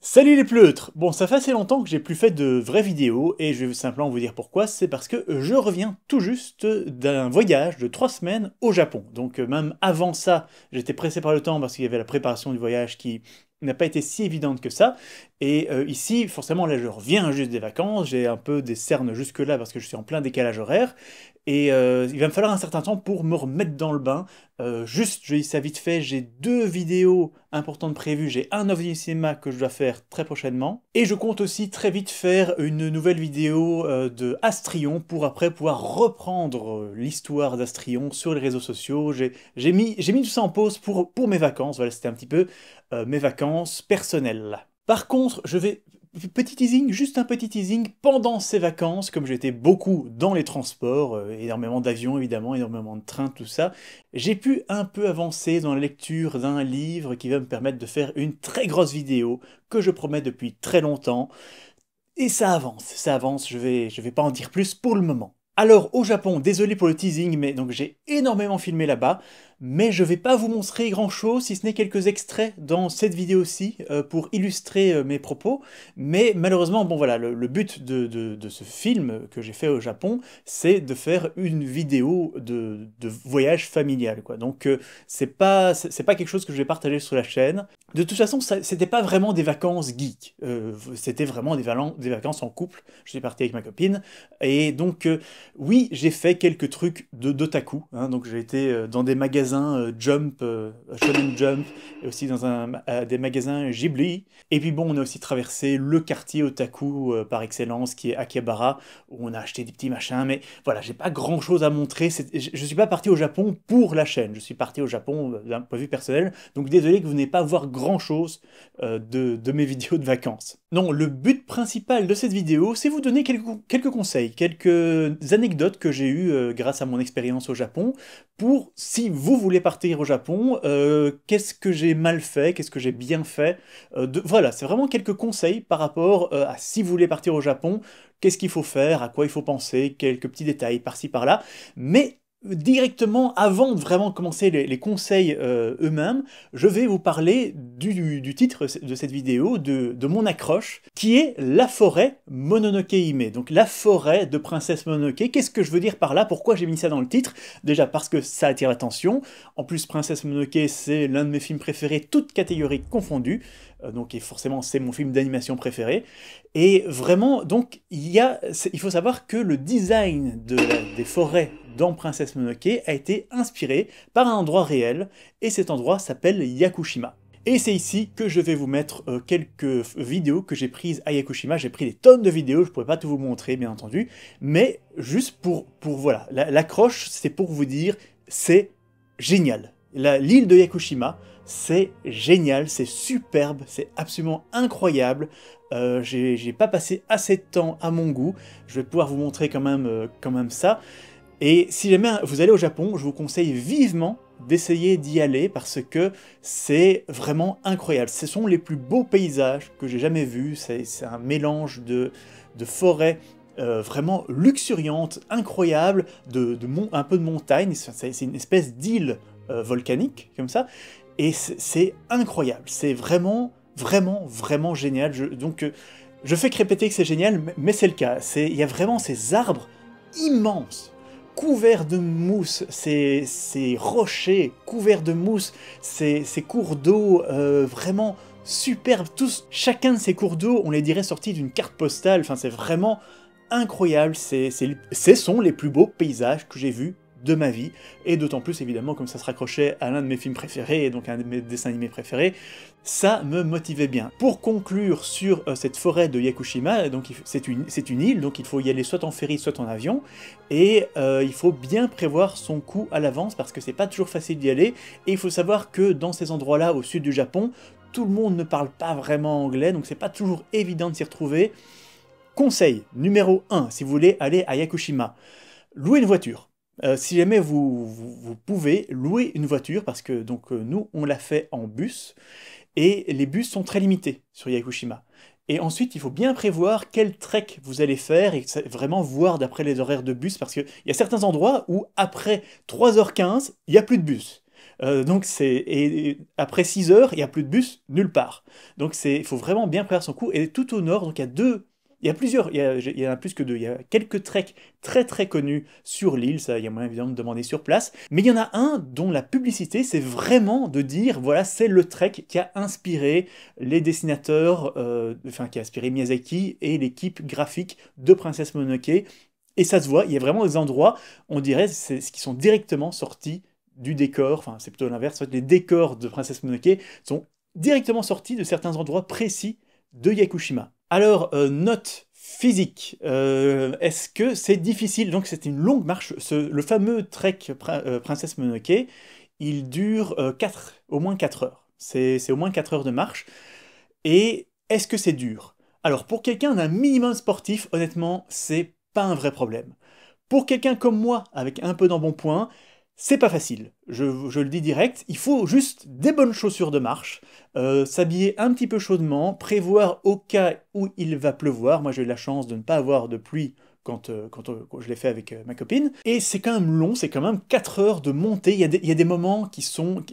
Salut les pleutres! Bon, ça fait assez longtemps que j'ai plus fait de vraies vidéos, et je vais simplement vous dire pourquoi. C'est parce que je reviens tout juste d'un voyage de 3 semaines au Japon. Donc même avant ça, j'étais pressé par le temps parce qu'il y avait la préparation du voyage qui n'a pas été si évidente que ça. Et ici, forcément, là je reviens juste des vacances, j'ai un peu des cernes jusque-là parce que je suis en plein décalage horaire. Et il va me falloir un certain temps pour me remettre dans le bain. Juste, je dis ça vite fait, j'ai 2 vidéos importantes prévues. J'ai un OVNI cinéma que je dois faire très prochainement. Et je compte aussi très vite faire une nouvelle vidéo de Astrion pour après pouvoir reprendre l'histoire d'Astrion sur les réseaux sociaux. J'ai mis tout ça en pause pour mes vacances. Voilà, c'était un petit peu mes vacances personnelles. Par contre, petit teasing, juste un petit teasing, pendant ces vacances, comme j'étais beaucoup dans les transports, énormément d'avions évidemment, énormément de trains, tout ça, j'ai pu un peu avancer dans la lecture d'un livre qui va me permettre de faire une très grosse vidéo que je promets depuis très longtemps. Et ça avance, je vais pas en dire plus pour le moment. Alors au Japon, désolé pour le teasing, mais donc j'ai énormément filmé là-bas, mais je vais pas vous montrer grand-chose, si ce n'est quelques extraits dans cette vidéo-ci, pour illustrer mes propos, mais malheureusement, bon voilà, le but de ce film que j'ai fait au Japon, c'est de faire une vidéo de voyage familial, quoi. Donc c'est pas quelque chose que je vais partager sur la chaîne. De toute façon, c'était pas vraiment des vacances geeks, c'était vraiment des vacances en couple. Je suis parti avec ma copine, et donc oui, j'ai fait quelques trucs d'otaku, hein. Donc j'ai été dans des magasins Jump, Shonen Jump, et aussi dans des magasins Ghibli. Et puis bon, on a aussi traversé le quartier otaku par excellence, qui est Akihabara, où on a acheté des petits machins. Mais voilà, j'ai pas grand-chose à montrer. Je suis pas parti au Japon pour la chaîne. Je suis parti au Japon d'un point de vue personnel. Donc désolé que vous n'ayez pas voir grand-chose de mes vidéos de vacances. Non, le but principal de cette vidéo, c'est vous donner quelques conseils, quelques anecdotes que j'ai eues grâce à mon expérience au Japon, pour, si vous voulez partir au Japon, qu'est-ce que j'ai mal fait, qu'est-ce que j'ai bien fait. Voilà, c'est vraiment quelques conseils par rapport à si vous voulez partir au Japon, qu'est-ce qu'il faut faire, à quoi il faut penser, quelques petits détails par-ci par-là. Mais directement, avant de vraiment commencer les conseils eux-mêmes, je vais vous parler du titre de cette vidéo, de mon accroche, qui est La forêt Mononoke Hime. Donc la forêt de Princesse Mononoke. Qu'est-ce que je veux dire par là? Pourquoi j'ai mis ça dans le titre? Déjà parce que ça attire l'attention. En plus, Princesse Mononoke, c'est l'un de mes films préférés, toutes catégories confondues. Donc et forcément, c'est mon film d'animation préféré. Et vraiment, donc, il faut savoir que le design des forêts dans Princesse Mononoke a été inspiré par un endroit réel, et cet endroit s'appelle Yakushima. Et c'est ici que je vais vous mettre quelques vidéos que j'ai prises à Yakushima. J'ai pris des tonnes de vidéos, je ne pourrais pas tout vous montrer, bien entendu, mais juste pour voilà, l'accroche, c'est pour vous dire, c'est génial. L'île de Yakushima, c'est génial, c'est superbe, c'est absolument incroyable. J'ai pas passé assez de temps à mon goût. Je vais pouvoir vous montrer quand même ça. Et si jamais vous allez au Japon, je vous conseille vivement d'essayer d'y aller parce que c'est vraiment incroyable. Ce sont les plus beaux paysages que j'ai jamais vus. C'est un mélange de forêts vraiment luxuriantes, incroyables, un peu de montagne. C'est une espèce d'île volcanique comme ça. Et c'est incroyable. C'est vraiment, vraiment, vraiment génial. Donc je fais que répéter que c'est génial, mais c'est le cas. Il y a vraiment ces arbres immenses, couverts de mousse, ces rochers couverts de mousse, ces cours d'eau vraiment superbes. Chacun de ces cours d'eau, on les dirait sortis d'une carte postale. Enfin, c'est vraiment incroyable. Ce sont les plus beaux paysages que j'ai vus de ma vie, et d'autant plus évidemment comme ça se raccrochait à l'un de mes films préférés, et donc un de mes dessins animés préférés, ça me motivait bien. Pour conclure sur cette forêt de Yakushima, donc c'est une île, donc il faut y aller soit en ferry, soit en avion, et il faut bien prévoir son coup à l'avance, parce que c'est pas toujours facile d'y aller, et il faut savoir que dans ces endroits-là, au sud du Japon, tout le monde ne parle pas vraiment anglais, donc c'est pas toujours évident de s'y retrouver. Conseil numéro 1, si vous voulez aller à Yakushima, louez une voiture. Si jamais vous pouvez louer une voiture, parce que donc nous on l'a fait en bus, et les bus sont très limités sur Yakushima. Et ensuite, il faut bien prévoir quel trek vous allez faire, et vraiment voir d'après les horaires de bus, parce qu'il y a certains endroits où après 3h15, il n'y a plus de bus. Donc et après 6 heures, il n'y a plus de bus nulle part. Donc il faut vraiment bien préparer son coup. Et tout au nord, donc il y a plusieurs, il y en a plus que deux. Il y a quelques treks très très connus sur l'île, ça il y a moyen évidemment de demander sur place. Mais il y en a un dont la publicité, c'est vraiment de dire, voilà, c'est le trek qui a inspiré les dessinateurs, enfin qui a inspiré Miyazaki et l'équipe graphique de Princesse Mononoke. Et ça se voit, il y a vraiment des endroits, on dirait, qui sont directement sortis du décor, enfin c'est plutôt l'inverse, les décors de Princesse Mononoke sont directement sortis de certains endroits précis de Yakushima. Alors, note physique, est-ce que c'est difficile? Donc c'est une longue marche, le fameux trek Princesse Mononoke, il dure au moins 4 heures. C'est au moins 4 heures de marche. Et est-ce que c'est dur? Alors pour quelqu'un d'un minimum sportif, honnêtement, c'est pas un vrai problème. Pour quelqu'un comme moi, avec un peu d'embonpoint, c'est pas facile. Je le dis direct, il faut juste des bonnes chaussures de marche, s'habiller un petit peu chaudement, prévoir au cas où il va pleuvoir. Moi j'ai eu la chance de ne pas avoir de pluie quand je l'ai fait avec ma copine. Et c'est quand même long, c'est quand même 4 heures de montée. Il y a des moments qui sont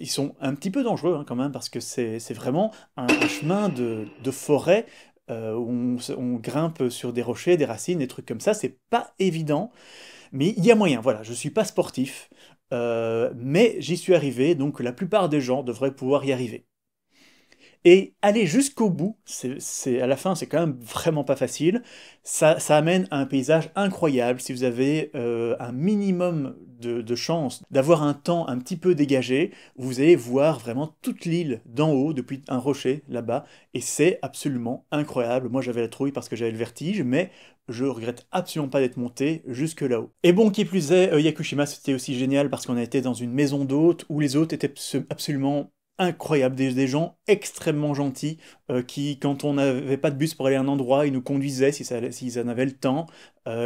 un petit peu dangereux quand même, parce que c'est vraiment un chemin de forêt où on grimpe sur des rochers, des racines, des trucs comme ça. C'est pas évident. Mais il y a moyen, voilà, je suis pas sportif, mais j'y suis arrivé, donc la plupart des gens devraient pouvoir y arriver. Et aller jusqu'au bout, à la fin, c'est quand même vraiment pas facile. Ça amène à un paysage incroyable. Si vous avez un minimum de chance d'avoir un temps un petit peu dégagé, vous allez voir vraiment toute l'île d'en haut, depuis un rocher là-bas. Et c'est absolument incroyable. Moi, j'avais la trouille parce que j'avais le vertige, mais je regrette absolument pas d'être monté jusque là-haut. Et bon, qui plus est, Yakushima, c'était aussi génial parce qu'on a été dans une maison d'hôtes où les hôtes étaient absolument incroyable, des gens extrêmement gentils qui, quand on n'avait pas de bus pour aller à un endroit, ils nous conduisaient s'ils en avaient le temps,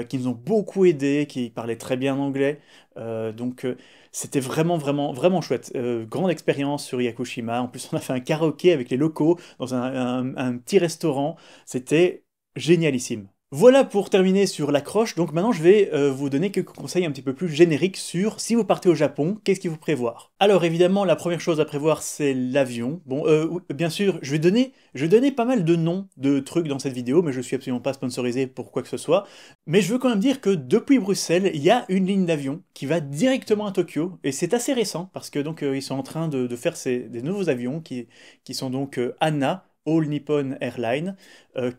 qui nous ont beaucoup aidés, qui parlaient très bien anglais. Donc c'était vraiment, vraiment, vraiment chouette. Grande expérience sur Yakushima. En plus, on a fait un karaoké avec les locaux dans un petit restaurant. C'était génialissime. Voilà pour terminer sur l'accroche. Donc maintenant, je vais vous donner quelques conseils un petit peu plus génériques sur si vous partez au Japon, qu'est-ce qu'il faut prévoir. Alors évidemment, la première chose à prévoir, c'est l'avion. Bon, bien sûr, je vais donner pas mal de noms de trucs dans cette vidéo, mais je suis absolument pas sponsorisé pour quoi que ce soit. Mais je veux quand même dire que depuis Bruxelles, il y a une ligne d'avion qui va directement à Tokyo, et c'est assez récent parce que donc ils sont en train de faire des nouveaux avions qui sont donc ANA. All Nippon Airlines,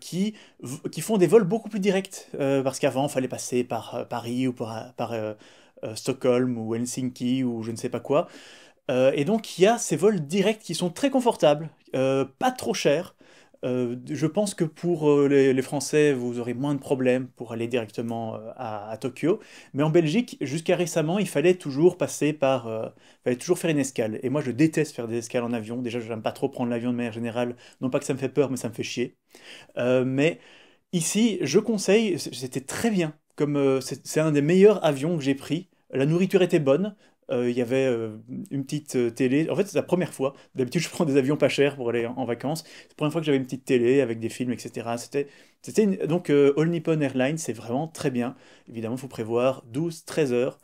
qui font des vols beaucoup plus directs, parce qu'avant, il fallait passer par Paris ou par Stockholm ou Helsinki ou je ne sais pas quoi. Et donc, il y a ces vols directs qui sont très confortables, pas trop chers. Je pense que pour les Français, vous aurez moins de problèmes pour aller directement à Tokyo. Mais en Belgique, jusqu'à récemment, il fallait toujours il fallait toujours faire une escale. Et moi, je déteste faire des escales en avion. Déjà, je n'aime pas trop prendre l'avion de manière générale. Non pas que ça me fait peur, mais ça me fait chier. Mais ici, je conseille, c'était très bien. C'est un des meilleurs avions que j'ai pris. La nourriture était bonne. Il y avait une petite télé. En fait, c'est la première fois. D'habitude, je prends des avions pas chers pour aller en vacances. C'est la première fois que j'avais une petite télé avec des films, etc. Donc, All Nippon Airlines, c'est vraiment très bien. Évidemment, il faut prévoir 12-13 heures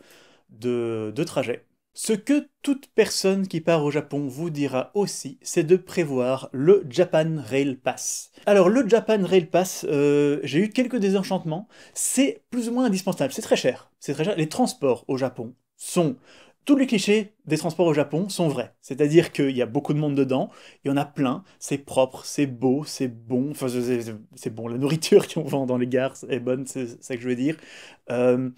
de trajet. Ce que toute personne qui part au Japon vous dira aussi, c'est de prévoir le Japan Rail Pass. Alors le Japan Rail Pass, j'ai eu quelques désenchantements, c'est plus ou moins indispensable, c'est très cher. C'est très cher. Les transports au Japon sont... Tous les clichés des transports au Japon sont vrais. C'est-à-dire qu'il y a beaucoup de monde dedans, il y en a plein, c'est propre, c'est beau, c'est bon, enfin c'est bon, la nourriture qu'on vend dans les gares est bonne, c'est ça que je veux dire. Euh,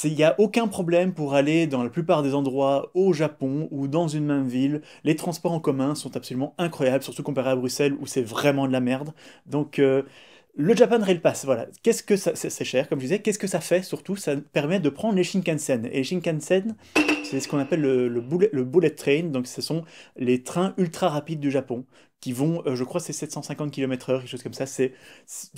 Il n'y a aucun problème pour aller dans la plupart des endroits au Japon ou dans une même ville. Les transports en commun sont absolument incroyables, surtout comparé à Bruxelles où c'est vraiment de la merde. Donc le Japan Rail Pass, voilà. Qu'est-ce que ça... C'est cher, comme je disais. Qu'est-ce que ça fait surtout? Ça permet de prendre les Shinkansen. Et les Shinkansen, c'est ce qu'on appelle le bullet train. Donc ce sont les trains ultra rapides du Japon qui vont, je crois, c'est 750 km/h, quelque chose comme ça.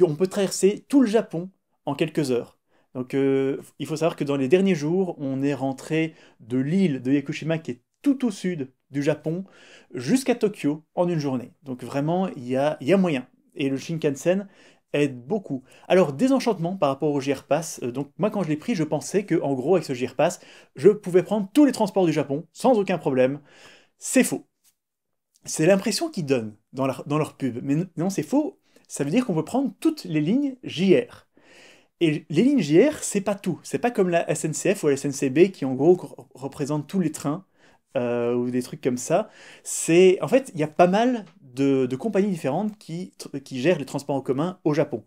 On peut traverser tout le Japon en quelques heures. Donc il faut savoir que dans les derniers jours, on est rentré de l'île de Yakushima qui est tout au sud du Japon jusqu'à Tokyo en une journée. Donc vraiment, il y a moyen. Et le Shinkansen aide beaucoup. Alors, désenchantement par rapport au JR Pass. Donc, moi, quand je l'ai pris, je pensais que, en gros, avec ce JR Pass, je pouvais prendre tous les transports du Japon sans aucun problème. C'est faux. C'est l'impression qu'ils donnent dans leur pub. Mais non, c'est faux. Ça veut dire qu'on peut prendre toutes les lignes JR. Et les lignes JR, c'est pas tout. C'est pas comme la SNCF ou la SNCB qui, en gros, représentent tous les trains ou des trucs comme ça. En fait, il y a pas mal de compagnies différentes qui gèrent les transports en commun au Japon.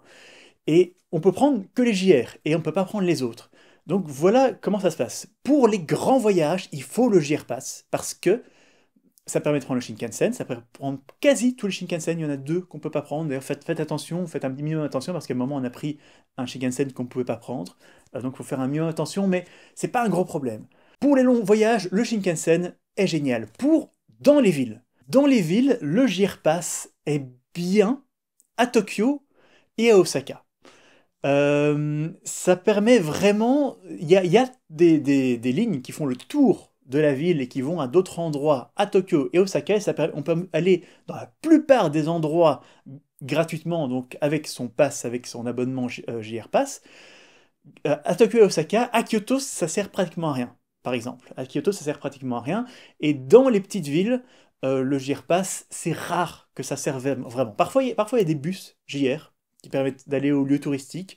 Et on peut prendre que les JR et on peut pas prendre les autres. Donc voilà comment ça se passe. Pour les grands voyages, il faut le JR Pass parce que ça permet de prendre le Shinkansen, ça permet de prendre quasi tous les Shinkansen, il y en a deux qu'on peut pas prendre. D'ailleurs, faites attention, faites un minimum attention parce qu'à un moment on a pris un Shinkansen qu'on ne pouvait pas prendre. Donc il faut faire un minimum attention, mais c'est pas un gros problème. Pour les longs voyages, le Shinkansen est génial. Dans les villes. Dans les villes, le JR Pass est bien à Tokyo et à Osaka. Ça permet vraiment. Il y a des lignes qui font le tour de la ville et qui vont à d'autres endroits, à Tokyo et Osaka. On peut aller dans la plupart des endroits gratuitement, donc avec son pass, avec son abonnement JR Pass. À Tokyo et Osaka, à Kyoto, ça sert pratiquement à rien, par exemple. À Kyoto, ça sert pratiquement à rien. Et dans les petites villes, le JR Pass, c'est rare que ça serve vraiment. Parfois, il y a des bus JR qui permettent d'aller aux lieux touristiques.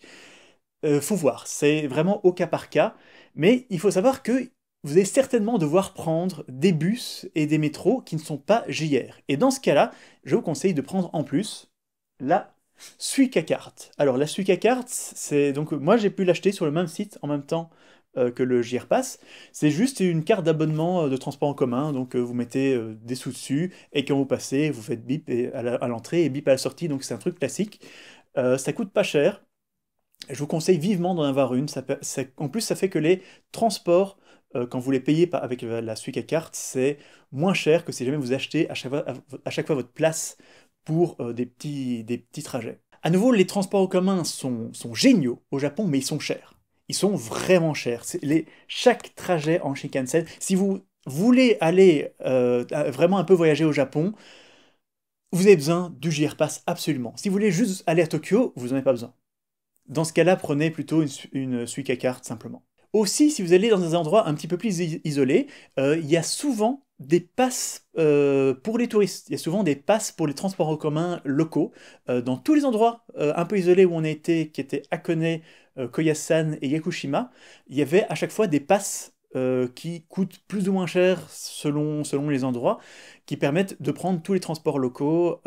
Faut voir, c'est vraiment au cas par cas. Mais il faut savoir que vous allez certainement devoir prendre des bus et des métros qui ne sont pas JR. Et dans ce cas-là, je vous conseille de prendre en plus la Suica Card. Alors la Suica Card, c'est donc moi j'ai pu l'acheter sur le même site en même temps que le JR Pass. C'est juste une carte d'abonnement de transport en commun. Donc vous mettez des sous dessus et quand vous passez, vous faites bip à l'entrée et bip à la sortie. Donc c'est un truc classique. Ça coûte pas cher. Je vous conseille vivement d'en avoir une. En plus, ça fait que les transports, quand vous les payez avec la Suica Card, c'est moins cher que si jamais vous achetez à chaque fois votre place pour des petits trajets. À nouveau, les transports en commun sont géniaux au Japon, mais ils sont chers. Ils sont vraiment chers. Chaque trajet en Shinkansen, si vous voulez aller vraiment un peu voyager au Japon, vous avez besoin du JR Pass absolument. Si vous voulez juste aller à Tokyo, vous n'en avez pas besoin. Dans ce cas-là, prenez plutôt une Suica Card simplement. Aussi, si vous allez dans des endroits un petit peu plus isolés, il y a souvent des passes pour les touristes. Il y a souvent des passes pour les transports en commun locaux. Dans tous les endroits un peu isolés où on a été, qui étaient Hakone, Koyasan et Yakushima, il y avait à chaque fois des passes qui coûtent plus ou moins cher selon les endroits, qui permettent de prendre tous les transports locaux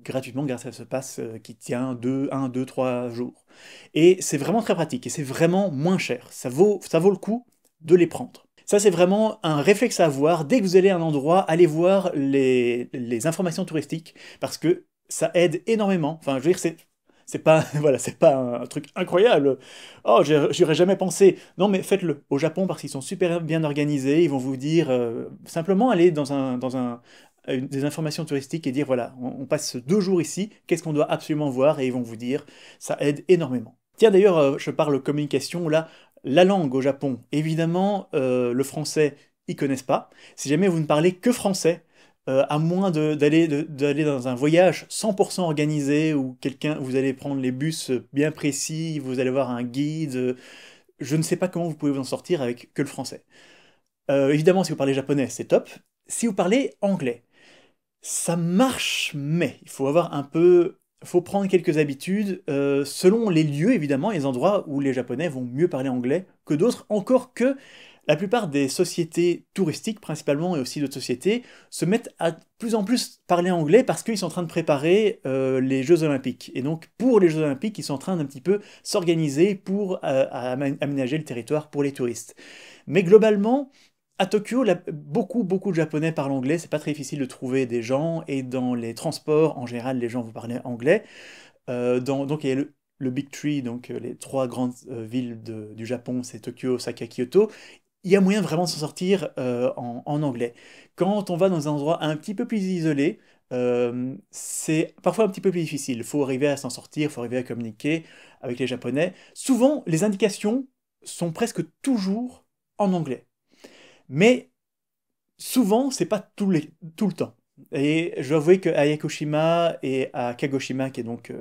gratuitement grâce à ce pass qui tient 1, 2, 3 jours. Et c'est vraiment très pratique et c'est vraiment moins cher. Ça vaut le coup de les prendre. Ça, c'est vraiment un réflexe à avoir. Dès que vous allez à un endroit, allez voir les informations touristiques parce que ça aide énormément. Enfin, je veux dire, c'est pas, voilà, c'est pas un truc incroyable. Oh, j'y aurais jamais pensé. Non, mais faites-le. Au Japon, parce qu'ils sont super bien organisés, ils vont vous dire simplement aller des informations touristiques et dire voilà, on passe 2 jours ici, qu'est-ce qu'on doit absolument voir? Et ils vont vous dire, ça aide énormément. Tiens, d'ailleurs, je parle communication là. La langue au Japon, évidemment, le français, ils connaissent pas. Si jamais vous ne parlez que français, à moins d'aller dans un voyage 100% organisé où vous allez prendre les bus bien précis, vous allez voir un guide. Je ne sais pas comment vous pouvez vous en sortir avec que le français. Évidemment, si vous parlez japonais, c'est top. Si vous parlez anglais, ça marche, mais faut prendre quelques habitudes selon les lieux, évidemment, et les endroits où les Japonais vont mieux parler anglais que d'autres, encore que la plupart des sociétés touristiques, principalement, et aussi d'autres sociétés, se mettent à plus en plus parler anglais parce qu'ils sont en train de préparer les Jeux Olympiques. Et donc, pour les Jeux Olympiques, ils sont en train d'un petit peu s'organiser pour aménager le territoire pour les touristes. Mais globalement, à Tokyo, beaucoup de Japonais parlent anglais, c'est pas très difficile de trouver des gens, et dans les transports, en général, les gens vont parler anglais. Donc il y a le Big Three, donc les trois grandes villes du Japon, c'est Tokyo, Osaka, Kyoto. Il y a moyen vraiment de s'en sortir en anglais. Quand on va dans un endroit un petit peu plus isolé, c'est parfois un petit peu plus difficile. Il faut arriver à s'en sortir, il faut arriver à communiquer avec les Japonais. Souvent, les indications sont presque toujours en anglais. Mais souvent, c'est pas tout le temps. Et je dois avouer qu'à Yakushima et à Kagoshima, qui est donc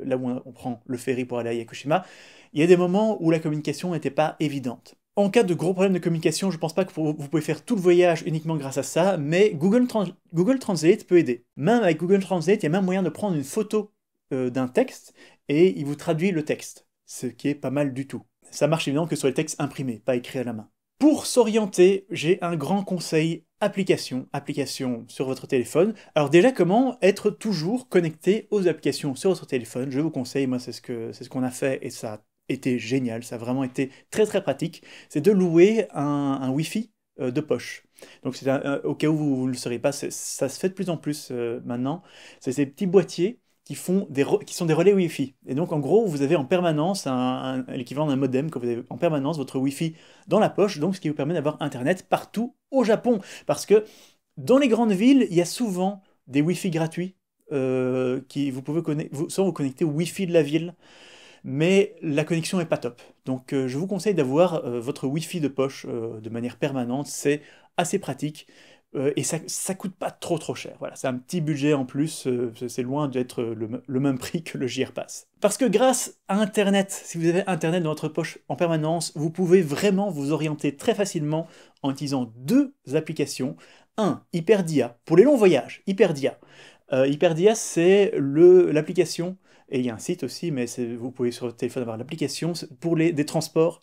là où on prend le ferry pour aller à Yakushima, il y a des moments où la communication n'était pas évidente. En cas de gros problèmes de communication, je ne pense pas que vous pouvez faire tout le voyage uniquement grâce à ça, mais Google Translate peut aider. Même avec Google Translate, il y a même moyen de prendre une photo d'un texte et il vous traduit le texte, ce qui est pas mal du tout. Ça marche évidemment que sur les textes imprimés, pas écrits à la main. Pour s'orienter, j'ai un grand conseil, application sur votre téléphone. Alors déjà, comment être toujours connecté aux applications sur votre téléphone? Je vous conseille, moi c'est ce qu'on a fait et ça a été génial, ça a vraiment été très très pratique, c'est de louer un Wi-Fi de poche. Donc c'est au cas où vous ne le saurez pas, ça se fait de plus en plus maintenant, c'est ces petits boîtiers qui sont des relais Wi-Fi. Et donc en gros, vous avez en permanence l'équivalent d'un modem, que vous avez en permanence votre Wi-Fi dans la poche, donc ce qui vous permet d'avoir Internet partout au Japon. Parce que dans les grandes villes, il y a souvent des Wi-Fi gratuits qui vous pouvez soit vous connecter au Wi-Fi de la ville, mais la connexion n'est pas top. Donc je vous conseille d'avoir votre Wi-Fi de poche de manière permanente, c'est assez pratique. Et ça coûte pas trop cher. Voilà, c'est un petit budget en plus, c'est loin d'être le même prix que le JR Pass. Parce que grâce à Internet, si vous avez Internet dans votre poche en permanence, vous pouvez vraiment vous orienter très facilement en utilisant deux applications. Un, Hyperdia, pour les longs voyages, Hyperdia. Hyperdia, c'est l'application, et il y a un site aussi, mais vous pouvez sur votre téléphone avoir l'application pour des transports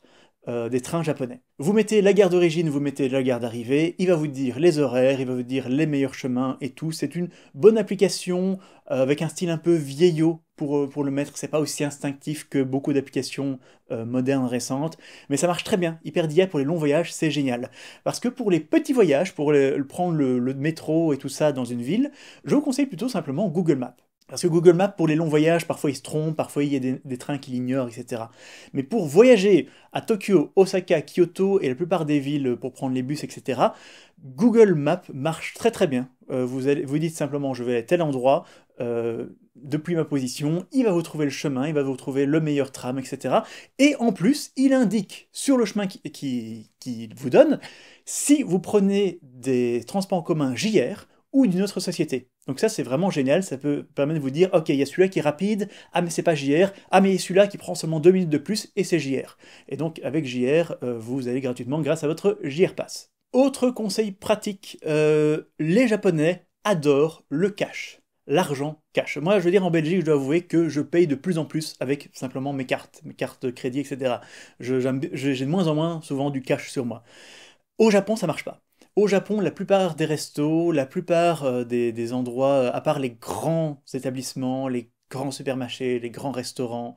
des trains japonais. Vous mettez la gare d'origine, vous mettez la gare d'arrivée, il va vous dire les horaires, il va vous dire les meilleurs chemins et tout. C'est une bonne application avec un style un peu vieillot pour le mettre. C'est pas aussi instinctif que beaucoup d'applications modernes récentes, mais ça marche très bien. Hyperdia pour les longs voyages, c'est génial. Parce que pour les petits voyages, pour prendre le métro et tout ça dans une ville, je vous conseille plutôt simplement Google Maps. Parce que Google Maps, pour les longs voyages, parfois il se trompe, parfois il y a des trains qui l'ignorent, etc. Mais pour voyager à Tokyo, Osaka, Kyoto et la plupart des villes pour prendre les bus, etc., Google Maps marche très très bien. Vous dites simplement je vais à tel endroit, depuis ma position, il va vous trouver le chemin, il va vous trouver le meilleur tram, etc. Et en plus, il indique sur le chemin qu'il vous donne si vous prenez des transports en commun JR ou d'une autre société. Donc ça, c'est vraiment génial, ça peut permettre de vous dire, ok, il y a celui-là qui est rapide, ah mais c'est pas JR, ah mais il y a celui-là qui prend seulement 2 minutes de plus, et c'est JR. Et donc avec JR, vous allez gratuitement grâce à votre JR Pass. Autre conseil pratique, les Japonais adorent le cash, l'argent cash. Moi, je veux dire, en Belgique, je dois avouer que je paye de plus en plus avec simplement mes cartes de crédit, etc. J'ai de moins en moins souvent du cash sur moi. Au Japon, ça marche pas. Au Japon, la plupart des restos, la plupart des endroits, à part les grands établissements, les grands supermarchés, les grands restaurants,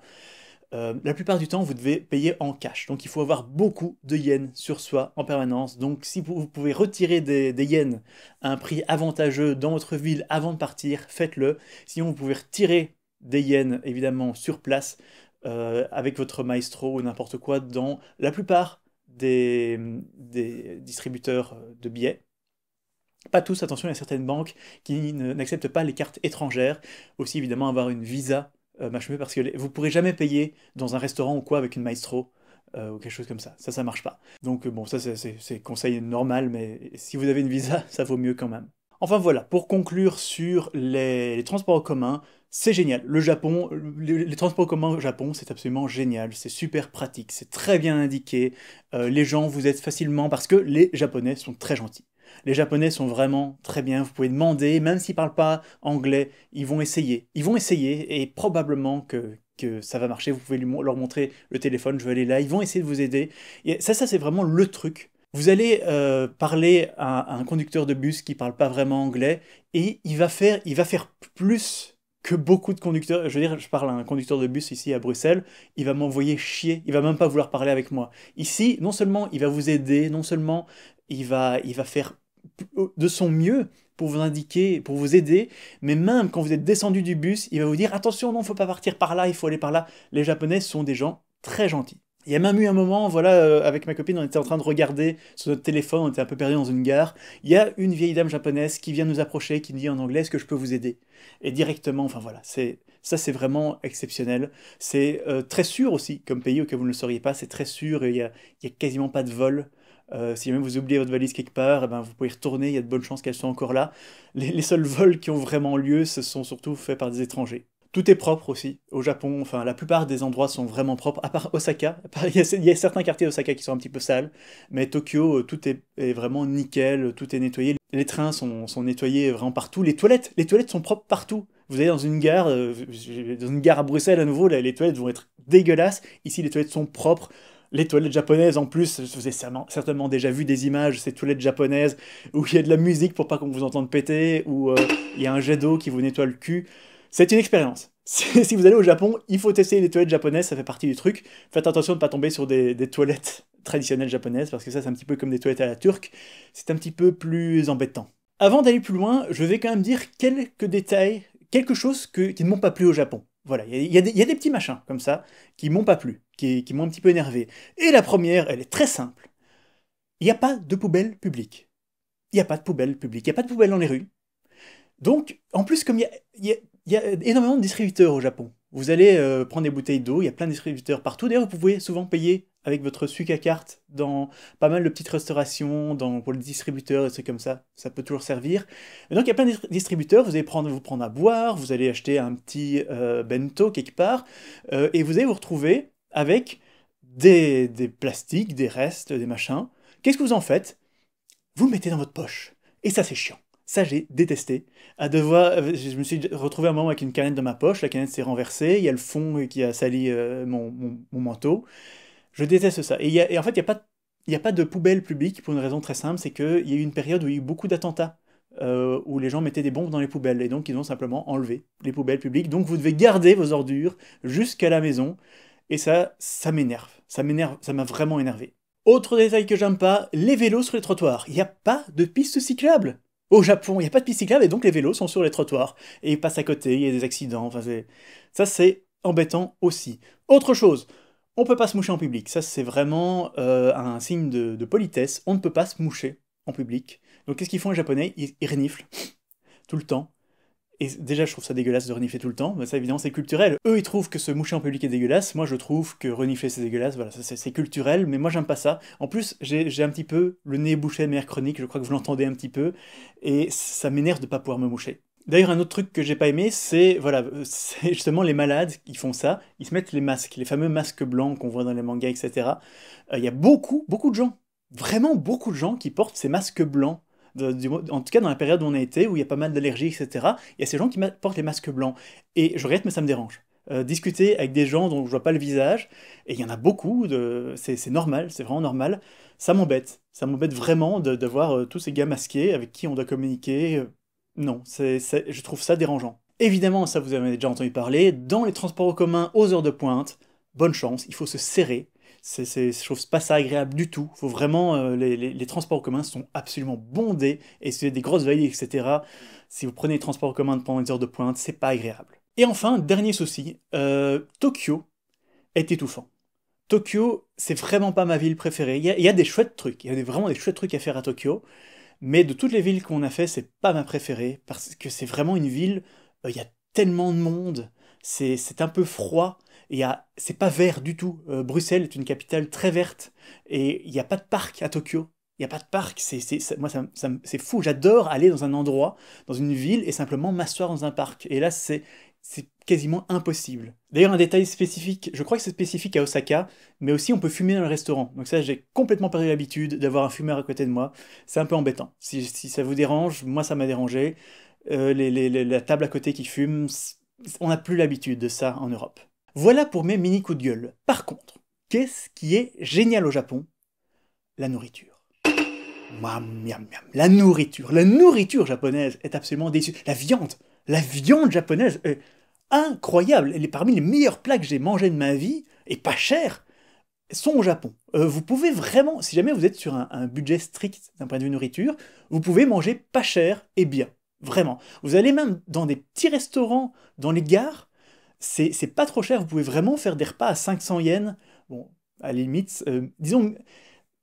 la plupart du temps, vous devez payer en cash. Donc il faut avoir beaucoup de yens sur soi en permanence. Donc si vous pouvez retirer des yens à un prix avantageux dans votre ville avant de partir, faites-le. Sinon, vous pouvez retirer des yens, évidemment, sur place, avec votre maestro ou n'importe quoi, dans la plupart des distributeurs de billets. Pas tous, attention, il y a certaines banques qui n'acceptent pas les cartes étrangères. Aussi, évidemment, avoir une visa machemé parce que vous ne pourrez jamais payer dans un restaurant ou quoi avec une maestro ou quelque chose comme ça. Ça marche pas. Donc, bon, ça, c'est conseil normal, mais si vous avez une visa, ça vaut mieux quand même. Enfin voilà, pour conclure sur les transports en commun, c'est génial. Le Japon, les transports en commun au Japon, c'est absolument génial. C'est super pratique, c'est très bien indiqué. Les gens vous aident facilement parce que les Japonais sont très gentils. Les Japonais sont vraiment très bien. Vous pouvez demander, même s'ils ne parlent pas anglais, ils vont essayer. Ils vont essayer et probablement que ça va marcher. Vous pouvez leur montrer le téléphone, je vais aller là. Ils vont essayer de vous aider. Et ça c'est vraiment le truc. Vous allez parler à un conducteur de bus qui parle pas vraiment anglais et il va faire plus que beaucoup de conducteurs. Je veux dire, je parle à un conducteur de bus ici à Bruxelles, il va m'envoyer chier, il va même pas vouloir parler avec moi. Ici, non seulement il va vous aider, non seulement il va faire de son mieux pour vous indiquer, pour vous aider, mais même quand vous êtes descendu du bus, il va vous dire attention, non, faut pas partir par là, il faut aller par là. Les Japonais sont des gens très gentils. Il y a même eu un moment, voilà, avec ma copine, on était en train de regarder sur notre téléphone, on était un peu perdu dans une gare. Il y a une vieille dame japonaise qui vient nous approcher, qui nous dit en anglais, est-ce que je peux vous aider? Et directement, enfin voilà, ça c'est vraiment exceptionnel. C'est très sûr aussi, comme pays, au cas où vous ne le sauriez pas, c'est très sûr, il y a quasiment pas de vol. Si jamais vous oubliez votre valise quelque part, eh ben, vous pouvez y retourner, il y a de bonnes chances qu'elle soit encore là. Les seuls vols qui ont vraiment lieu, ce sont surtout faits par des étrangers. Tout est propre aussi, au Japon, enfin la plupart des endroits sont vraiment propres, à part Osaka. Il y a certains quartiers d'Osaka qui sont un petit peu sales, mais Tokyo, tout est vraiment nickel, tout est nettoyé. Les trains sont nettoyés vraiment partout, les toilettes sont propres partout. Vous allez dans une gare à Bruxelles à nouveau, là, les toilettes vont être dégueulasses. Ici, les toilettes sont propres. Les toilettes japonaises, en plus, vous avez certainement déjà vu des images, ces toilettes japonaises, où il y a de la musique pour pas qu'on vous entende péter, où il y a un jet d'eau qui vous nettoie le cul. C'est une expérience. Si vous allez au Japon, il faut tester les toilettes japonaises, ça fait partie du truc. Faites attention de ne pas tomber sur des toilettes traditionnelles japonaises, parce que ça, c'est un petit peu comme des toilettes à la turque. C'est un petit peu plus embêtant. Avant d'aller plus loin, je vais quand même dire quelques détails, quelque chose qui ne m'ont pas plu au Japon. Voilà, il y a des petits machins comme ça qui m'ont pas plu, qui m'ont un petit peu énervé. Et la première, elle est très simple. Il n'y a pas de poubelle publique. Il n'y a pas de poubelle publique, il n'y a pas de poubelle dans les rues. Donc, en plus, comme il y a énormément de distributeurs au Japon. Vous allez prendre des bouteilles d'eau, il y a plein de distributeurs partout. D'ailleurs, vous pouvez souvent payer avec votre Suica carte dans pas mal de petites restaurations, pour les distributeurs, des trucs comme ça peut toujours servir. Et donc, il y a plein de distributeurs, vous allez vous prendre à boire, vous allez acheter un petit bento quelque part, et vous allez vous retrouver avec des plastiques, des restes, des machins. Qu'est-ce que vous en faites? Vous le mettez dans votre poche. Et ça, c'est chiant. Ça, j'ai détesté. Je me suis retrouvé un moment avec une canette dans ma poche, la canette s'est renversée, il y a le fond qui a sali mon manteau. Je déteste ça. Et en fait, il y a pas de poubelle publique pour une raison très simple, c'est qu'il y a eu une période où il y a eu beaucoup d'attentats, où les gens mettaient des bombes dans les poubelles, et donc ils ont simplement enlevé les poubelles publiques. Donc vous devez garder vos ordures jusqu'à la maison, et ça m'énerve. Ça m'a vraiment énervé. Autre détail que j'aime pas, les vélos sur les trottoirs. Il n'y a pas de piste cyclable. Au Japon, il n'y a pas de piste cyclable et donc les vélos sont sur les trottoirs. Et ils passent à côté, il y a des accidents. Enfin, ça, c'est embêtant aussi. Autre chose, on ne peut pas se moucher en public. Ça, c'est vraiment un signe de politesse. On ne peut pas se moucher en public. Donc, qu'est-ce qu'ils font les Japonais? Ils reniflent tout le temps. Et déjà, je trouve ça dégueulasse de renifler tout le temps, mais ça évidemment c'est culturel. Eux, ils trouvent que se moucher en public est dégueulasse, moi je trouve que renifler c'est dégueulasse, voilà, c'est culturel, mais moi j'aime pas ça. En plus, j'ai un petit peu le nez bouché de manière chronique, je crois que vous l'entendez un petit peu, et ça m'énerve de pas pouvoir me moucher. D'ailleurs, un autre truc que j'ai pas aimé, voilà, c'est justement les malades qui font ça, ils se mettent les masques, les fameux masques blancs qu'on voit dans les mangas, etc. Il y a beaucoup de gens, vraiment beaucoup de gens qui portent ces masques blancs en tout cas dans la période où on a été, où il y a pas mal d'allergies, etc., il y a ces gens qui portent les masques blancs. Et je regrette, mais ça me dérange. Discuter avec des gens dont je vois pas le visage, et il y en a beaucoup, c'est normal, c'est vraiment normal, ça m'embête. Ça m'embête vraiment de voir tous ces gars masqués avec qui on doit communiquer. Non, je trouve ça dérangeant. Évidemment, ça vous avez déjà entendu parler, dans les transports en commun aux heures de pointe, bonne chance, il faut se serrer. Je trouve pas ça agréable du tout. Faut vraiment, les transports en commun sont absolument bondés, et c'est des grosses vallées, etc. Si vous prenez les transports en commun pendant les heures de pointe, c'est pas agréable. Et enfin, dernier souci, Tokyo est étouffant. Tokyo, c'est vraiment pas ma ville préférée. Il y a des chouettes trucs, il y a vraiment des chouettes trucs à faire à Tokyo, mais de toutes les villes qu'on a fait, c'est pas ma préférée, parce que c'est vraiment une ville, il y a tellement de monde, c'est un peu froid, c'est pas vert du tout. Bruxelles est une capitale très verte, et il n'y a pas de parc à Tokyo. Il n'y a pas de parc, moi c'est fou, j'adore aller dans un endroit, dans une ville, et simplement m'asseoir dans un parc. Et là, c'est quasiment impossible. D'ailleurs, un détail spécifique, je crois que c'est spécifique à Osaka, mais aussi on peut fumer dans le restaurant. Donc ça, j'ai complètement perdu l'habitude d'avoir un fumeur à côté de moi. C'est un peu embêtant. Si ça vous dérange, moi ça m'a dérangé. La table à côté qui fume, on n'a plus l'habitude de ça en Europe. Voilà pour mes mini coups de gueule. Par contre, qu'est-ce qui est génial au Japon? La nourriture. Miam, miam, miam. La nourriture japonaise est absolument délicieuse. La viande japonaise est incroyable. Elle est parmi les meilleurs plats que j'ai mangés de ma vie, et pas cher, sont au Japon. Vous pouvez vraiment, si jamais vous êtes sur un budget strict d'un point de vue nourriture, vous pouvez manger pas cher et bien. Vraiment. Vous allez même dans des petits restaurants, dans les gares, c'est pas trop cher, vous pouvez vraiment faire des repas à 500 yens. Bon, à la limite, disons,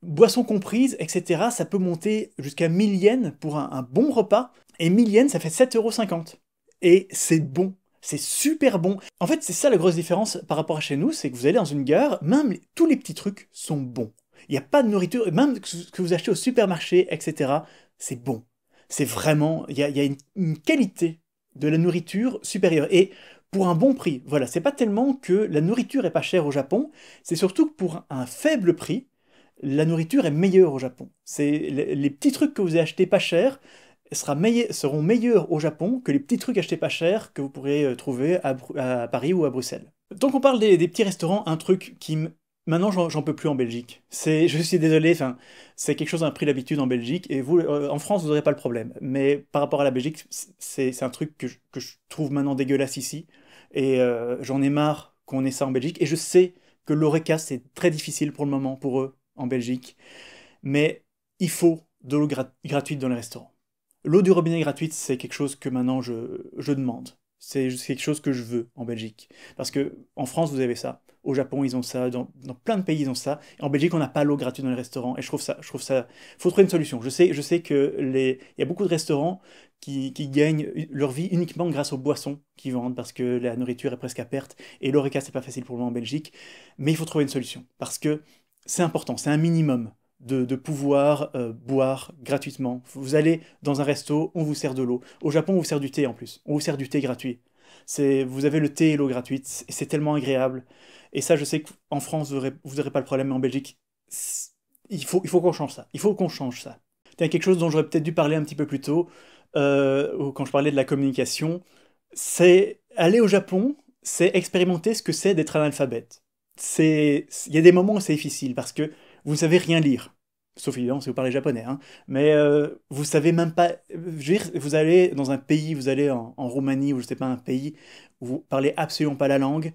boissons comprises, etc., ça peut monter jusqu'à 1000 yens pour un bon repas, et 1000 yens, ça fait 7,50 €. Et c'est bon. C'est super bon. En fait, c'est ça la grosse différence par rapport à chez nous, c'est que vous allez dans une gare, même tous les petits trucs sont bons. Il n'y a pas de nourriture, même ce que vous achetez au supermarché, etc., c'est bon. C'est vraiment, il y a une qualité de la nourriture supérieure. Et pour un bon prix, voilà, c'est pas tellement que la nourriture est pas chère au Japon, c'est surtout que pour un faible prix, la nourriture est meilleure au Japon. C'est les petits trucs que vous avez achetés pas cher seront meilleurs au Japon que les petits trucs achetés pas cher que vous pourrez trouver à Paris ou à Bruxelles. Donc on parle des petits restaurants, un truc qui maintenant j'en peux plus en Belgique. Je suis désolé, enfin c'est quelque chose d'un pris l'habitude en Belgique et vous en France vous n'aurez pas le problème. Mais par rapport à la Belgique, c'est un truc que je trouve maintenant dégueulasse ici et j'en ai marre qu'on ait ça en Belgique et je sais que l'Horeca c'est très difficile pour le moment pour eux en Belgique, mais il faut de l'eau gratuite dans les restaurants. L'eau du robinet gratuite, c'est quelque chose que maintenant je demande. C'est quelque chose que je veux en Belgique. Parce que en France, vous avez ça. Au Japon, ils ont ça. Dans plein de pays, ils ont ça. Et en Belgique, on n'a pas l'eau gratuite dans les restaurants. Et je trouve ça. Faut trouver une solution. Je sais que il y a beaucoup de restaurants qui gagnent leur vie uniquement grâce aux boissons qu'ils vendent parce que la nourriture est presque à perte. Et l'Horeca, c'est pas facile pour le moment en Belgique. Mais il faut trouver une solution. Parce que c'est important. C'est un minimum de pouvoir boire gratuitement. Vous allez dans un resto, on vous sert de l'eau. Au Japon, on vous sert du thé en plus. On vous sert du thé gratuit. Vous avez le thé et l'eau gratuite, et c'est tellement agréable. Et ça, je sais qu'en France, vous aurez pas le problème, mais en Belgique, il faut qu'on change ça. Il faut qu'on change ça. C'est quelque chose dont j'aurais peut-être dû parler un petit peu plus tôt, quand je parlais de la communication. C'est aller au Japon, c'est expérimenter ce que c'est d'être analphabète. Il y a des moments où c'est difficile parce que vous ne savez rien lire. Sauf évidemment si vous parlez japonais, hein. Mais vous savez même pas. Je veux dire, vous allez dans un pays, vous allez en Roumanie ou je sais pas, un pays où vous parlez absolument pas la langue,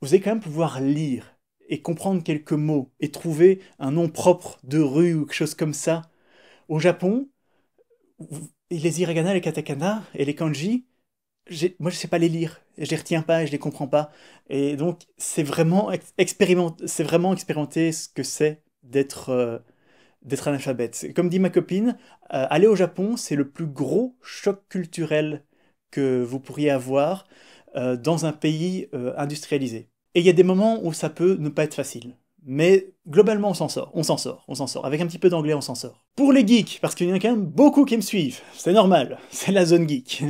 vous allez quand même pouvoir lire et comprendre quelques mots et trouver un nom propre de rue ou quelque chose comme ça. Au Japon, les hiragana, les katakana et les kanji, moi je sais pas les lire, je les retiens pas et je les comprends pas. Et donc c'est vraiment expérimenter ce que c'est d'être analphabète. Comme dit ma copine, aller au Japon, c'est le plus gros choc culturel que vous pourriez avoir dans un pays industrialisé. Et il y a des moments où ça peut ne pas être facile. Mais globalement, on s'en sort, on s'en sort, on s'en sort. Avec un petit peu d'anglais, on s'en sort. Pour les geeks, parce qu'il y en a quand même beaucoup qui me suivent, c'est normal, c'est la zone geek.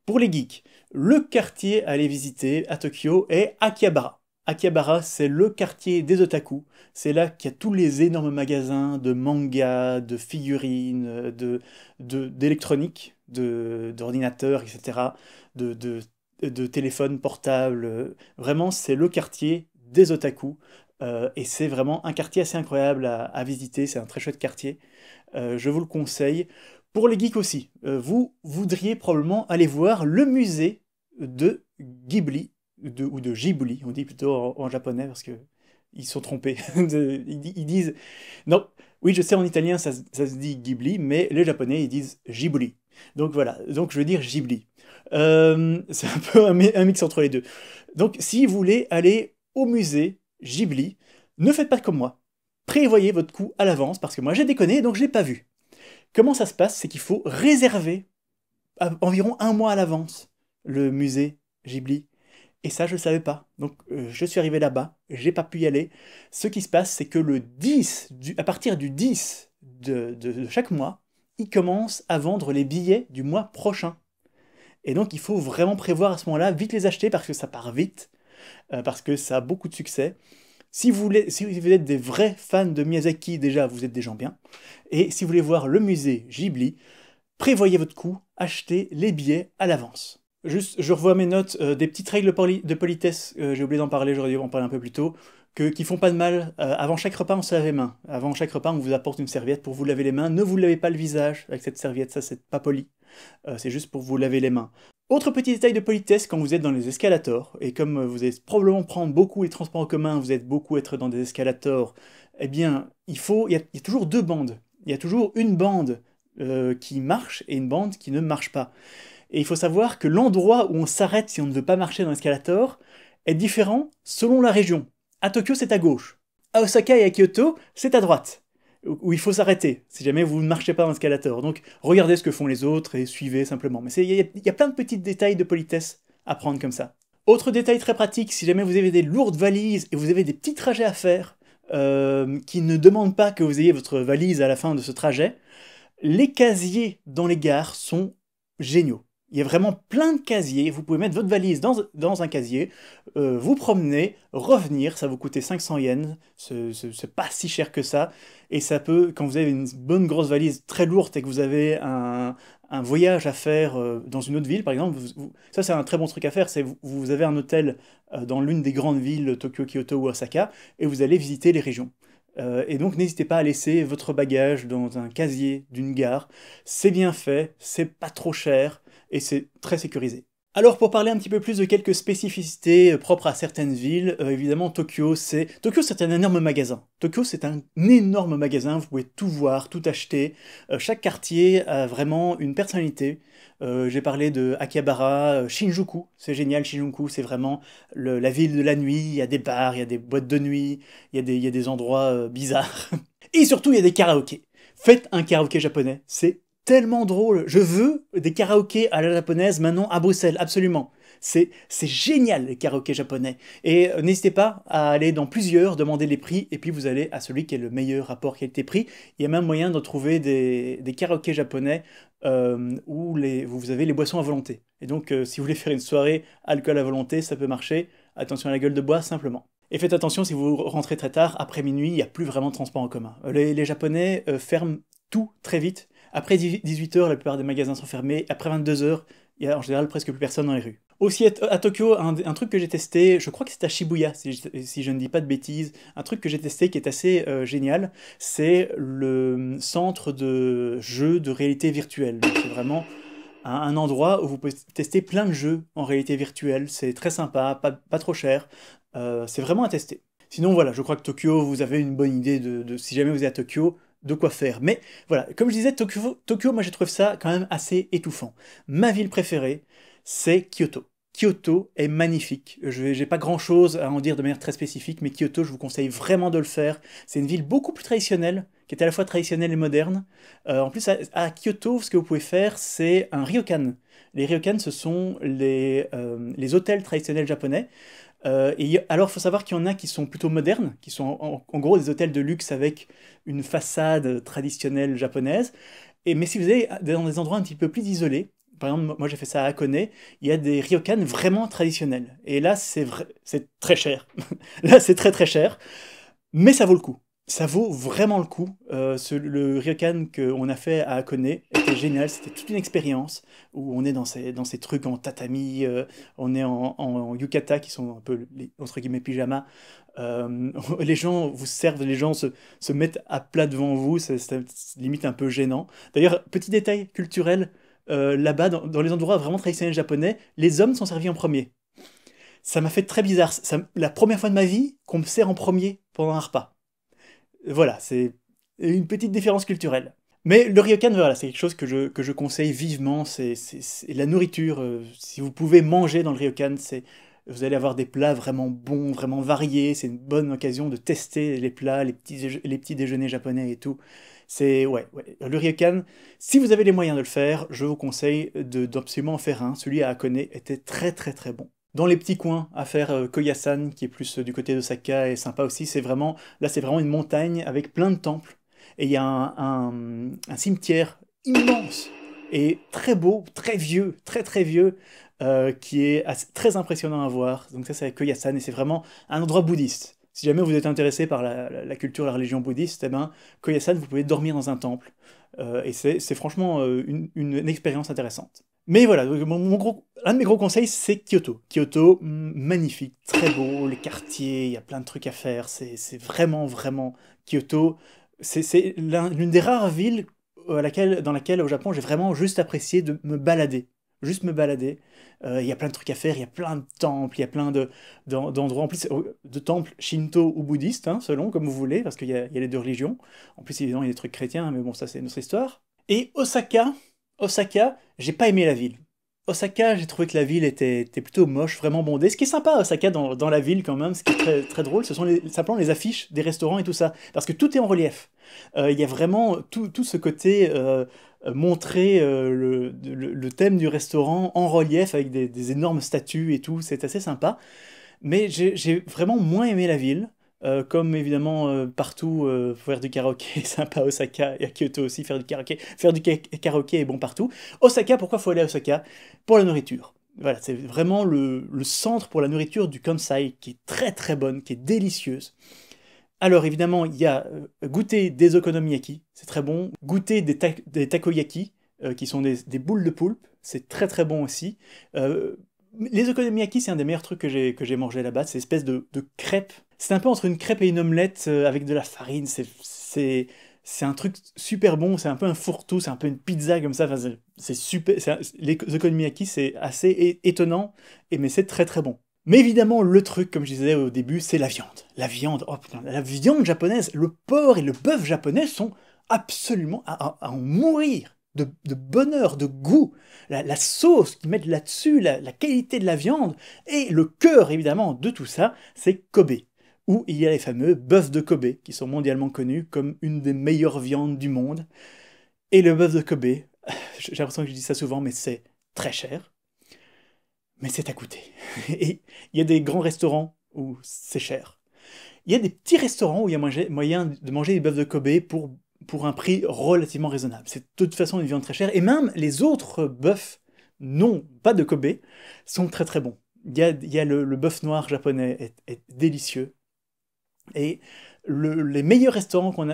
Pour les geeks, le quartier à aller visiter à Tokyo est Akihabara. Akihabara, c'est le quartier des otaku. C'est là qu'il y a tous les énormes magasins de manga, de figurines, d'électronique, d'ordinateurs, etc., de, de, de téléphones portables. Vraiment, c'est le quartier des otaku. Et c'est vraiment un quartier assez incroyable à visiter. C'est un très chouette quartier. Je vous le conseille. Pour les geeks aussi, vous voudriez probablement aller voir le musée de Ghibli, ou de Ghibli, on dit plutôt en japonais parce que ils sont trompés. Ils disent... Non, oui, je sais, en italien ça se dit Ghibli, mais les japonais ils disent Ghibli. Donc voilà, donc je veux dire Ghibli. C'est un peu un mix entre les deux. Donc si vous voulez aller au musée Ghibli, ne faites pas comme moi. Prévoyez votre coup à l'avance, parce que moi j'ai déconné, donc je l'ai pas vu. Comment ça se passe? C'est qu'il faut réserver environ un mois à l'avance le musée Ghibli. Et ça, je ne le savais pas. Donc, je suis arrivé là-bas, j'ai pas pu y aller. Ce qui se passe, c'est que à partir du 10 de chaque mois, ils commencent à vendre les billets du mois prochain. Et donc, il faut vraiment prévoir à ce moment-là, vite les acheter parce que ça part vite, parce que ça a beaucoup de succès. Si vous êtes des vrais fans de Miyazaki, déjà, vous êtes des gens bien. Et si vous voulez voir le musée Ghibli, prévoyez votre coup, achetez les billets à l'avance. Juste, je revois mes notes, des petites règles de politesse, j'ai oublié d'en parler, j'aurais dû en parler un peu plus tôt, qui font pas de mal. Avant chaque repas, on se lave les mains. Avant chaque repas, on vous apporte une serviette pour vous laver les mains. Ne vous lavez pas le visage avec cette serviette, ça c'est pas poli. C'est juste pour vous laver les mains. Autre petit détail de politesse, quand vous êtes dans les escalators, et comme vous allez probablement prendre beaucoup les transports en commun, vous êtes beaucoup être dans des escalators, eh bien, il y a toujours deux bandes. Il y a toujours une bande qui marche et une bande qui ne marche pas. Et il faut savoir que l'endroit où on s'arrête si on ne veut pas marcher dans l'escalator est différent selon la région. À Tokyo, c'est à gauche. À Osaka et à Kyoto, c'est à droite. Où il faut s'arrêter, si jamais vous ne marchez pas dans l'escalator. Donc, regardez ce que font les autres et suivez simplement. Mais il y a plein de petits détails de politesse à prendre comme ça. Autre détail très pratique, si jamais vous avez des lourdes valises et vous avez des petits trajets à faire, qui ne demande pas que vous ayez votre valise à la fin de ce trajet. Les casiers dans les gares sont géniaux. Il y a vraiment plein de casiers, vous pouvez mettre votre valise dans un casier, vous promener, revenir, ça va vous coûter 500 yens, c'est pas si cher que ça, et ça peut, quand vous avez une bonne grosse valise très lourde et que vous avez un voyage à faire dans une autre ville, par exemple, ça c'est un très bon truc à faire, c'est vous avez un hôtel dans l'une des grandes villes, Tokyo, Kyoto ou Osaka, et vous allez visiter les régions. Et donc n'hésitez pas à laisser votre bagage dans un casier d'une gare, c'est bien fait, c'est pas trop cher, et c'est très sécurisé. Alors pour parler un petit peu plus de quelques spécificités propres à certaines villes, évidemment Tokyo c'est un énorme magasin. Tokyo c'est un énorme magasin, vous pouvez tout voir, tout acheter. Chaque quartier a vraiment une personnalité. J'ai parlé de Akihabara, Shinjuku, c'est génial Shinjuku, c'est vraiment la ville de la nuit, il y a des bars, il y a des boîtes de nuit, il y a des endroits bizarres. Et surtout il y a des karaokés. Faites un karaoké japonais, c'est tellement drôle. Je veux des karaokés à la japonaise maintenant à Bruxelles, absolument. C'est génial les karaokés japonais. Et n'hésitez pas à aller dans plusieurs, demander les prix, et puis vous allez à celui qui est le meilleur rapport qualité-prix. Il y a même moyen de trouver des karaokés japonais où vous avez les boissons à volonté. Et donc si vous voulez faire une soirée alcool à volonté, ça peut marcher. Attention à la gueule de bois, simplement. Et faites attention, si vous rentrez très tard, après minuit, il n'y a plus vraiment de transport en commun. Les Japonais ferment tout très vite. Après 18h, la plupart des magasins sont fermés. Après 22h, il y a en général presque plus personne dans les rues. Aussi à Tokyo, un truc que j'ai testé, je crois que c'est à Shibuya, si je ne dis pas de bêtises, un truc que j'ai testé qui est assez génial, c'est le centre de jeux de réalité virtuelle. C'est vraiment un endroit où vous pouvez tester plein de jeux en réalité virtuelle. C'est très sympa, pas trop cher. C'est vraiment à tester. Sinon, voilà, je crois que Tokyo, vous avez une bonne idée si jamais vous êtes à Tokyo, de quoi faire. Mais voilà, comme je disais, Tokyo, moi je trouve ça quand même assez étouffant. Ma ville préférée, c'est Kyoto. Kyoto est magnifique. Je n'ai pas grand-chose à en dire de manière très spécifique, mais Kyoto, je vous conseille vraiment de le faire. C'est une ville beaucoup plus traditionnelle, qui est à la fois traditionnelle et moderne. En plus, à Kyoto, ce que vous pouvez faire, c'est un ryokan. Les ryokan, ce sont les hôtels traditionnels japonais. Alors, il faut savoir qu'il y en a qui sont plutôt modernes, qui sont en gros des hôtels de luxe avec une façade traditionnelle japonaise. Mais si vous allez dans des endroits un petit peu plus isolés, par exemple, moi j'ai fait ça à Hakone, il y a des ryokan vraiment traditionnels. Et là, c'est très cher. Là, c'est très très cher, mais ça vaut le coup. Ça vaut vraiment le coup. Le ryokan qu'on a fait à Hakone était génial. C'était toute une expérience où on est dans ces trucs en tatami, on est en yukata qui sont un peu les entre guillemets pyjamas. Les gens vous servent, les gens se mettent à plat devant vous. C'est limite un peu gênant. D'ailleurs, petit détail culturel, là-bas, dans les endroits vraiment traditionnels japonais, les hommes sont servis en premier. Ça m'a fait très bizarre. La première fois de ma vie qu'on me sert en premier pendant un repas. Voilà, c'est une petite différence culturelle. Mais le ryokan, voilà, c'est quelque chose que je conseille vivement. C'est la nourriture. Si vous pouvez manger dans le ryokan, vous allez avoir des plats vraiment bons, vraiment variés. C'est une bonne occasion de tester les plats, les petits déjeuners japonais et tout. Ouais. Le ryokan, si vous avez les moyens de le faire, je vous conseille d'absolument en faire un. Celui à Hakone était très très très bon. Dans les petits coins à faire, Koyasan, qui est plus du côté d'Osaka, est sympa aussi. Là, c'est vraiment une montagne avec plein de temples. Et il y a un cimetière immense et très beau, très vieux, très très vieux, qui est très impressionnant à voir. Donc ça, c'est à Koyasan et c'est vraiment un endroit bouddhiste. Si jamais vous êtes intéressé par la culture, la religion bouddhiste, eh ben, Koyasan, vous pouvez dormir dans un temple. Et c'est franchement une expérience intéressante. Mais voilà, donc un de mes gros conseils, c'est Kyoto. Kyoto, magnifique, très beau, les quartiers, il y a plein de trucs à faire, c'est vraiment, vraiment Kyoto. C'est l'une des rares villes dans laquelle au Japon j'ai vraiment juste apprécié de me balader. Juste me balader. Il y a plein de trucs à faire, il y a plein de temples, il y a plein d'endroits, en plus de temples shinto ou bouddhistes, hein, selon, comme vous voulez, parce qu'il y a les deux religions. En plus, évidemment, il y a des trucs chrétiens, mais bon, ça c'est notre histoire. Et Osaka, j'ai pas aimé la ville. Osaka, j'ai trouvé que la ville était plutôt moche, vraiment bondée. Ce qui est sympa à Osaka dans la ville quand même, ce qui est très, très drôle, ce sont simplement les affiches des restaurants et tout ça. Parce que tout est en relief. Il y a vraiment tout ce côté montrer le thème du restaurant en relief avec des énormes statues et tout. C'est assez sympa. Mais j'ai vraiment moins aimé la ville. comme évidemment partout, faire du karaoké, sympa à Osaka et à Kyoto aussi, faire du karaoké. Faire du karaoké est bon partout. Osaka, pourquoi faut aller à Osaka? Pour la nourriture. Voilà, c'est vraiment le centre pour la nourriture du Kansai, qui est très très bonne, qui est délicieuse. Alors évidemment, il y a goûter des okonomiyaki, c'est très bon. Goûter des takoyaki, qui sont des boules de poulpe, c'est très très bon aussi. Euh, les okonomiyaki, c'est un des meilleurs trucs que j'ai mangé là-bas, c'est une espèce de crêpe. C'est un peu entre une crêpe et une omelette avec de la farine, c'est un truc super bon, c'est un peu un fourre-tout, c'est un peu une pizza comme ça, enfin, c'est super. Les okonomiyaki, c'est assez étonnant, mais c'est très très bon. Mais évidemment, le truc, comme je disais au début, c'est la viande. La viande, oh putain, la viande japonaise, le porc et le bœuf japonais sont absolument à en mourir de bonheur, de goût. La sauce qu'ils mettent là-dessus, la qualité de la viande, et le cœur, évidemment, de tout ça, c'est Kobe, où il y a les fameux bœufs de Kobe, qui sont mondialement connus comme une des meilleures viandes du monde. Et le bœuf de Kobe, j'ai l'impression que je dis ça souvent, mais c'est très cher, mais c'est à goûter. Et il y a des grands restaurants où c'est cher. Il y a des petits restaurants où il y a moyen de manger des bœufs de Kobe pour un prix relativement raisonnable. C'est de toute façon une viande très chère. Et même les autres bœufs, non pas de Kobe, sont très très bons. Il y a le bœuf noir japonais est délicieux. Et les meilleurs restaurants qu'on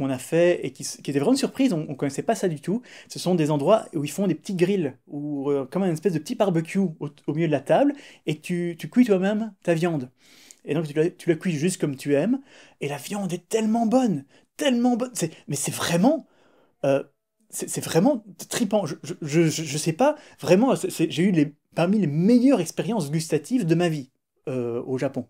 a fait et qui étaient vraiment une surprise, on ne connaissait pas ça du tout, ce sont des endroits où ils font des petits grills, ou comme une espèce de petit barbecue au milieu de la table, et tu cuis toi-même ta viande. Et donc tu la cuis juste comme tu aimes, et la viande est tellement bonne, tellement bonne. Mais c'est vraiment, euh, c'est vraiment tripant. Je sais pas, vraiment, j'ai eu parmi les meilleures expériences gustatives de ma vie au Japon.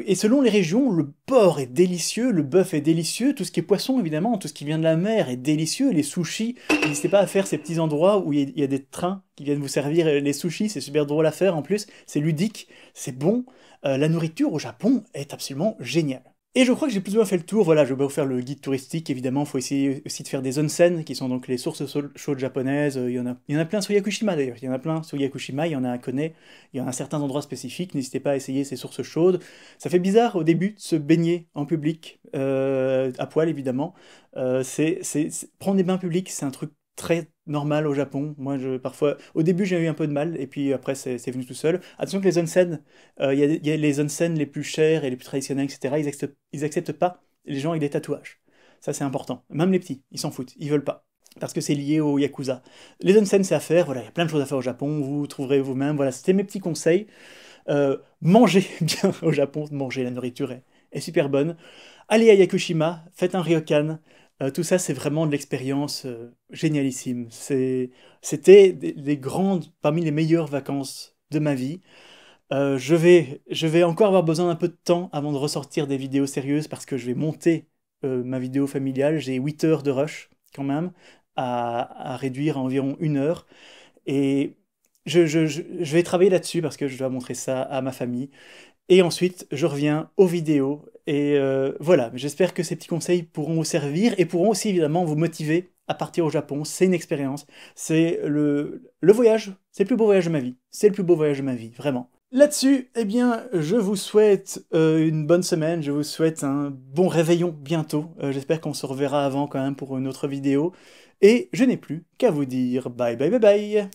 Et selon les régions, le porc est délicieux, le bœuf est délicieux, tout ce qui est poisson évidemment, tout ce qui vient de la mer est délicieux, les sushis, n'hésitez pas à faire ces petits endroits où il y a des trains qui viennent vous servir les sushis, c'est super drôle à faire en plus, c'est ludique, c'est bon. La nourriture au Japon est absolument géniale. Et je crois que j'ai plus ou moins fait le tour, voilà, je vais pas vous faire le guide touristique, évidemment, il faut essayer aussi de faire des onsen, qui sont donc les sources chaudes japonaises, il y en a plein sur Yakushima d'ailleurs, il y en a plein sur Yakushima, il y en a à Kone, il y en a certains endroits spécifiques, n'hésitez pas à essayer ces sources chaudes. Ça fait bizarre au début de se baigner en public, à poil évidemment. Prendre des bains publics, c'est un truc très normal au Japon. Moi, parfois, au début, j'ai eu un peu de mal, et puis après, c'est venu tout seul. Attention que les onsen, il y a les onsen les plus chers et les plus traditionnels, etc. Ils acceptent pas les gens avec des tatouages. Ça, c'est important. Même les petits, ils s'en foutent, ils veulent pas. Parce que c'est lié au Yakuza. Les onsen, c'est à faire, voilà, il y a plein de choses à faire au Japon, vous trouverez vous-même. Voilà, c'était mes petits conseils. Mangez bien au Japon, manger, la nourriture est super bonne. Allez à Yakushima, faites un ryokan. Tout ça, c'est vraiment de l'expérience génialissime. C'était des grandes, parmi les meilleures vacances de ma vie. Je vais encore avoir besoin d'un peu de temps avant de ressortir des vidéos sérieuses parce que je vais monter ma vidéo familiale. J'ai 8 heures de rush quand même à réduire à environ 1 heure. Et je vais travailler là-dessus parce que je dois montrer ça à ma famille. Et ensuite, je reviens aux vidéos. Et voilà, j'espère que ces petits conseils pourront vous servir et pourront aussi évidemment vous motiver à partir au Japon. C'est une expérience. C'est le voyage. C'est le plus beau voyage de ma vie. C'est le plus beau voyage de ma vie, vraiment. Là-dessus, eh bien, je vous souhaite une bonne semaine. Je vous souhaite un bon réveillon bientôt. J'espère qu'on se reverra avant quand même pour une autre vidéo. Et je n'ai plus qu'à vous dire bye bye bye bye.